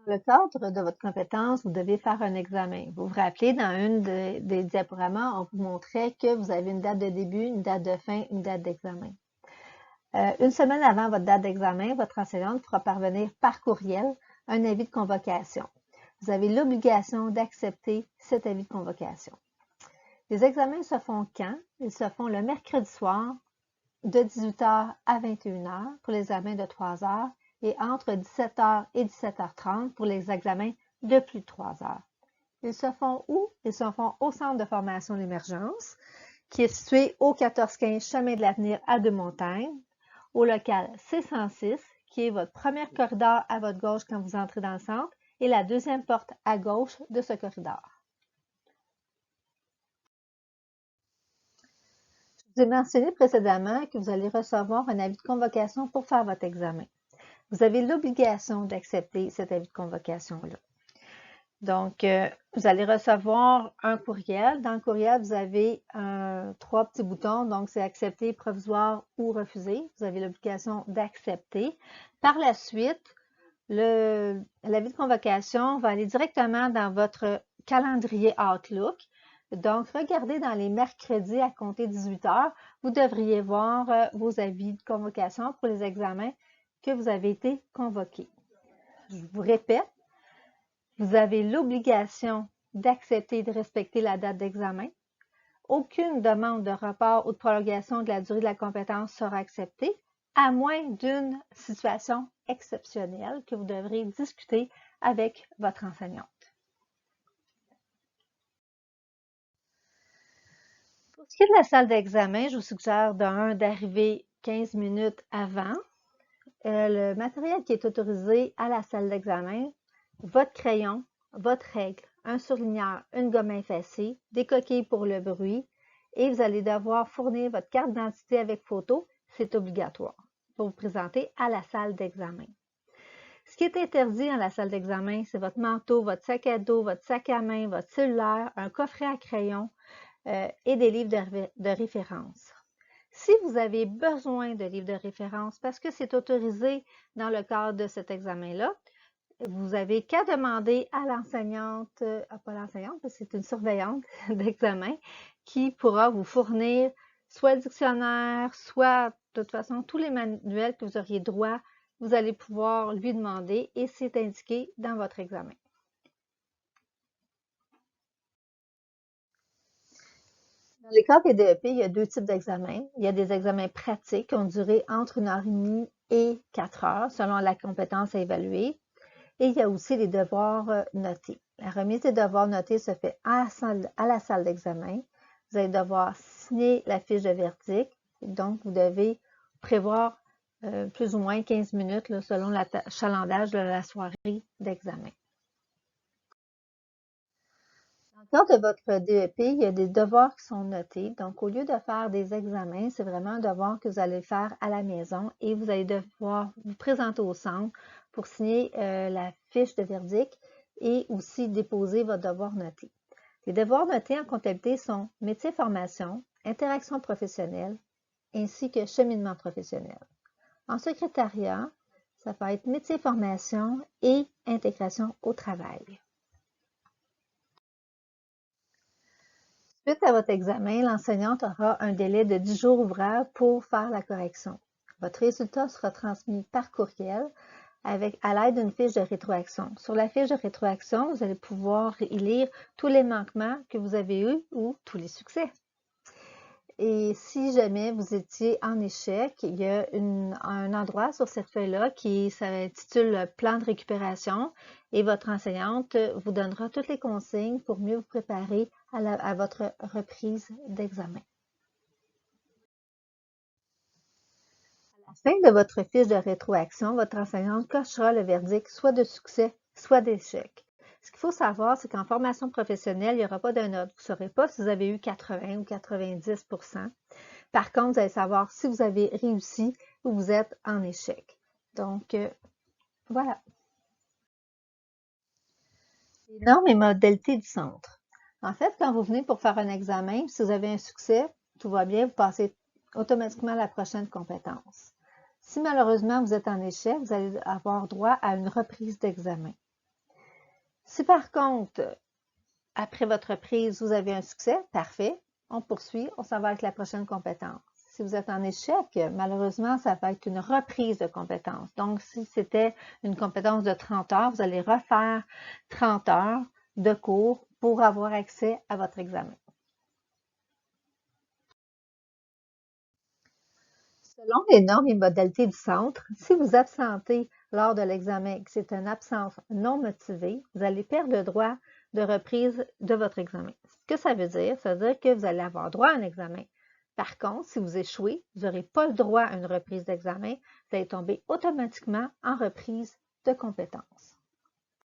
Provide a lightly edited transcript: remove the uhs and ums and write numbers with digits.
Dans le cadre de votre compétence, vous devez faire un examen. Vous vous rappelez, dans une des diaporamas, on vous montrait que vous avez une date de début, une date de fin, une date d'examen. Une semaine avant votre date d'examen, votre enseignante fera parvenir par courriel un avis de convocation. Vous avez l'obligation d'accepter cet avis de convocation. Les examens se font quand? Ils se font le mercredi soir de 18h à 21h pour les examens de 3 heures et entre 17h et 17h30 pour les examens de plus de 3 heures. Ils se font où? Ils se font au Centre de formation d'émergence, qui est situé au 1415 Chemin de l'Avenir à Deux-Montagnes, au local C106, qui est votre premier corridor à votre gauche quand vous entrez dans le centre, et la deuxième porte à gauche de ce corridor. Je vous ai mentionné précédemment que vous allez recevoir un avis de convocation pour faire votre examen. Vous avez l'obligation d'accepter cet avis de convocation-là. Donc, vous allez recevoir un courriel. Dans le courriel, vous avez 3 petits boutons. Donc, c'est accepter, provisoire ou refuser. Vous avez l'obligation d'accepter. Par la suite, l'avis de convocation va aller directement dans votre calendrier Outlook. Donc, regardez dans les mercredis à compter 18 heures, vous devriez voir vos avis de convocation pour les examens que vous avez été convoqués. Je vous répète, vous avez l'obligation d'accepter et de respecter la date d'examen. Aucune demande de report ou de prolongation de la durée de la compétence sera acceptée, à moins d'une situation exceptionnelle que vous devrez discuter avec votre enseignante. Pour ce qui est de la salle d'examen, je vous suggère d'arriver 15 minutes avant. Le matériel qui est autorisé à la salle d'examen, votre crayon, votre règle, un surligneur, une gomme effacée, des coquilles pour le bruit, et vous allez devoir fournir votre carte d'identité avec photo, c'est obligatoire pour vous présenter à la salle d'examen. Ce qui est interdit dans la salle d'examen, c'est votre manteau, votre sac à dos, votre sac à main, votre cellulaire, un coffret à crayon et des livres de référence. Si vous avez besoin de livres de référence parce que c'est autorisé dans le cadre de cet examen-là, vous avez qu'à demander à l'enseignante, pas l'enseignante, parce que c'est une surveillante d'examen, qui pourra vous fournir soit le dictionnaire, soit de toute façon tous les manuels que vous auriez droit, vous allez pouvoir lui demander et c'est indiqué dans votre examen. Dans les cas PDEP, il y a 2 types d'examens. Il y a des examens pratiques qui ont duré entre 1h30 et 4 heures selon la compétence à évaluer. Et il y a aussi les devoirs notés. La remise des devoirs notés se fait à la salle d'examen. Vous allez devoir signer la fiche de verdict. Donc, vous devez prévoir plus ou moins 15 minutes là, selon l'achalandage de la soirée d'examen. Dans le cadre de votre DEP, il y a des devoirs qui sont notés. Donc, au lieu de faire des examens, c'est vraiment un devoir que vous allez faire à la maison et vous allez devoir vous présenter au centre pour signer la fiche de verdict et aussi déposer votre devoir noté. Les devoirs notés en comptabilité sont métier formation, interaction professionnelle ainsi que cheminement professionnel. En secrétariat, ça peut être métier formation et intégration au travail. Suite à votre examen, l'enseignante aura un délai de 10 jours ouvrables pour faire la correction. Votre résultat sera transmis par courriel à l'aide d'une fiche de rétroaction. Sur la fiche de rétroaction, vous allez pouvoir y lire tous les manquements que vous avez eus ou tous les succès. Et si jamais vous étiez en échec, il y a un endroit sur cette feuille-là qui s'intitule « Plan de récupération » et votre enseignante vous donnera toutes les consignes pour mieux vous préparer à votre reprise d'examen. À la fin de votre fiche de rétroaction, votre enseignante cochera le verdict soit de succès, soit d'échec. Ce qu'il faut savoir, c'est qu'en formation professionnelle, il n'y aura pas de note. Vous ne saurez pas si vous avez eu 80 ou 90%. Par contre, vous allez savoir si vous avez réussi ou vous êtes en échec. Donc, voilà. Les normes et modalités du centre. En fait, quand vous venez pour faire un examen, si vous avez un succès, tout va bien, vous passez automatiquement à la prochaine compétence. Si malheureusement vous êtes en échec, vous allez avoir droit à une reprise d'examen. Si par contre, après votre reprise, vous avez un succès, parfait, on poursuit, on s'en va avec la prochaine compétence. Si vous êtes en échec, malheureusement, ça va être une reprise de compétence. Donc, si c'était une compétence de 30 heures, vous allez refaire 30 heures de cours pour avoir accès à votre examen. Selon les normes et modalités du centre, si vous absentez lors de l'examen et que c'est une absence non motivée, vous allez perdre le droit de reprise de votre examen. Ce que ça veut dire que vous allez avoir droit à un examen. Par contre, si vous échouez, vous n'aurez pas le droit à une reprise d'examen, vous allez tomber automatiquement en reprise de compétences.